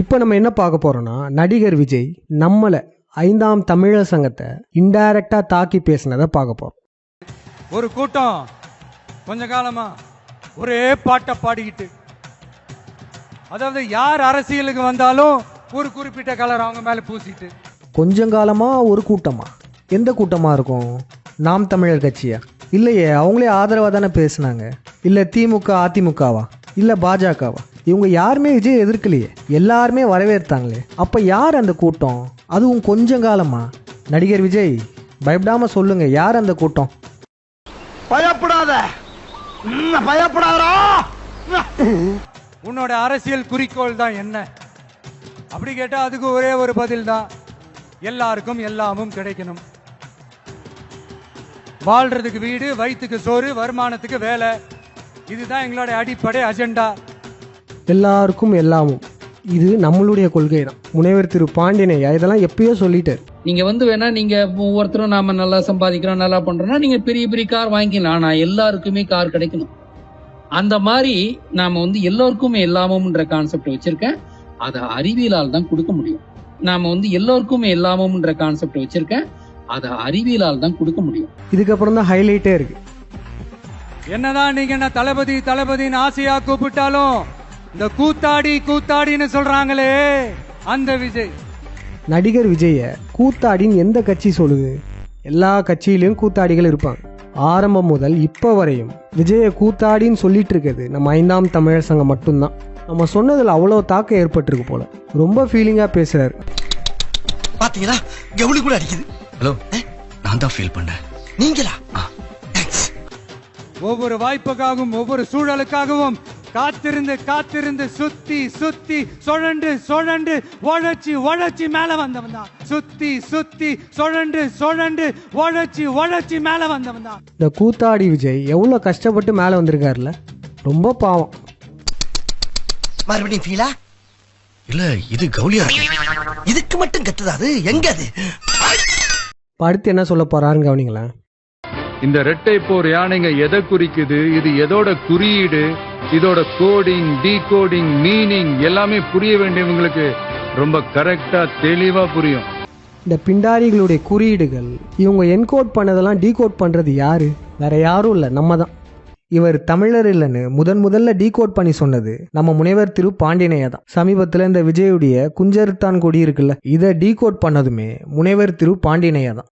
இப்போ நம்ம என்ன பார்க்க போறோம்னா, நடிகர் விஜய் நம்மளை 5ஆம் தமிழர் சங்கத்தை இன்டைரக்டா தாக்கி பேசினதை பார்க்க போறோம். ஒரு கூட்டம் கொஞ்ச காலமா ஒரே பாட்டை பாடிக்கிட்டு, அதாவது யார் அரசியலுக்கு வந்தாலும் ஒரு குறிப்பிட்ட கலர் அவங்க மேல பூசிட்டு. கொஞ்சம் காலமா ஒரு கூட்டமா? எந்த கூட்டமா இருக்கும்? நாம் தமிழர் கட்சியா? இல்லையே, அவங்களே ஆதரவாக தானே பேசுனாங்க. இல்லை திமுக அதிமுகவா? இல்லை பாஜகவா? இவங்க யாருமே விஜய் எதிர்க்கலையே, எல்லாருமே வரவேற்றாங்களே. அப்போ யார் அந்த கூட்டம்? அதுவும் கொஞ்சம் காலமா? நடிகர் விஜய் பயப்படாம சொல்லுங்க, யார் அந்த கூட்டம்? பயப்படாத, பயப்படாதா. உன்னோட அரசியல் குறிக்கோள் தான் என்ன அப்படி கேட்டா அதுக்கு ஒரே ஒரு பதில் தான், எல்லாருக்கும் எல்லாமும் கிடைக்கணும். வாழ்றதுக்கு வீடு, வயிற்றுக்கு சோறு, வருமானத்துக்கு வேலை, இதுதான் எங்களோட அடிப்படை அஜெண்டா. எல்லாருக்கும் எல்லாமும், இது நம்மளுடைய கொள்கை தான். முனைவர் திரு பாண்டியனையா இதெல்லாம் எப்பயோ சொல்லிட்டாரு. நீங்க வேணா நீங்க ஒவ்வொருத்தரும் நாம நல்லா சம்பாதிக்கிறோம், நல்லா பண்றோம்னா நீங்க பெரிய பெரிய கார் வாங்கிக்கலாம். ஆனா எல்லாருக்குமே கார் கிடைக்கணும். அந்த மாதிரி நாம எல்லோருக்குமே எல்லாமும்ன்ற கான்செப்ட் வச்சிருக்கேன். அதை அறிவியலால் தான் கொடுக்க முடியும். நாம எல்லோருக்குமே எல்லாமும்ன்ற கான்செப்ட் வச்சிருக்கேன். அதை அறிவியலால் தான் கொடுக்க முடியும். இதுக்கப்புறம் தான் ஹைலைட்டே இருக்கு. என்னதான் நீங்க என்ன தளபதி தளபதின்னு ஆசையா கூப்பிட்டாலும் இந்த கூத்தாடி கூத்தாடின்னு சொல்றாங்களே அந்த விஜய். நடிகர் விஜய கூத்தாடின்னு எந்த கட்சி சொல்லுது? எல்லா கட்சியிலையும் கூத்தாடிகள் இருப்பாங்க. ஆரம்பம் முதல் இப்போ வரையும் விஜய கூத்தாடின்னு சொல்லிட்டு இருக்கிறது நம்ம 5ஆம் தமிழர் சங்கம் மட்டும்தான். நம்ம சொன்னதில் அவ்வளோ தாக்கம் ஏற்பட்டிருக்கு போல. ரொம்ப ஃபீலிங்காக பேசுறாரு. பாத்தீங்களா, கவுளி கூட அடிக்குது. ஹலோ, நான் தான் ஃபீல் பண்ணேன். நீங்களா? ஒவ்வொரு வாய்ப்புக்காகவும் ஒவ்வொரு சூழலுக்காகவும் காத்திருந்து காத்திருந்து சுத்தி சுத்தி சுழண்டு சுழண்டு உழைச்சி உழைச்சி மேல வந்தவன் தான். சுத்தி சுத்தி சுழண்டு சுழண்டு உழைச்சி உழைச்சி மேல வந்தவன் தான் இந்த கூத்தாடி விஜய். எவ்வளோ கஷ்டப்பட்டு மேலே வந்திருக்காருல, ரொம்ப பாவம். மறுபடியும் ஃபீலா? இல்ல, இது கவுலியா. இதுக்கு மட்டும் கத்துதா? அது எங்க? அது அடுத்து என்ன சொல்ல போறாருன்னு கவனிங்களேன். இந்த ரெட்டை போர் யானைங்க எதை குறிக்குது, இது எதோட குறியீடு, இதோட கோடிங் டீகோடிங் மீனிங் எல்லாமே புரிய வேண்டியவங்களுக்கு ரொம்ப கரெக்டா தெளிவா புரியும். இந்த பிண்டாரிகளுடைய குறியீடுகள் இவங்க என்கோட் பண்ணதெல்லாம் டீகோட் பண்றது யாரு? வேற யாரும் இல்லை, நம்ம தான். இவர் தமிழர் இல்லைன்னு முதல்ல டீகோட் பண்ணி சொன்னது நம்ம முனைவர் திரு பாண்டியனையா தான். சமீபத்தில் இந்த விஜயுடைய குஞ்சருத்தான் கொடி இருக்குல்ல, இதை டீகோட் பண்ணதுமே முனைவர் திரு பாண்டியனையா தான்.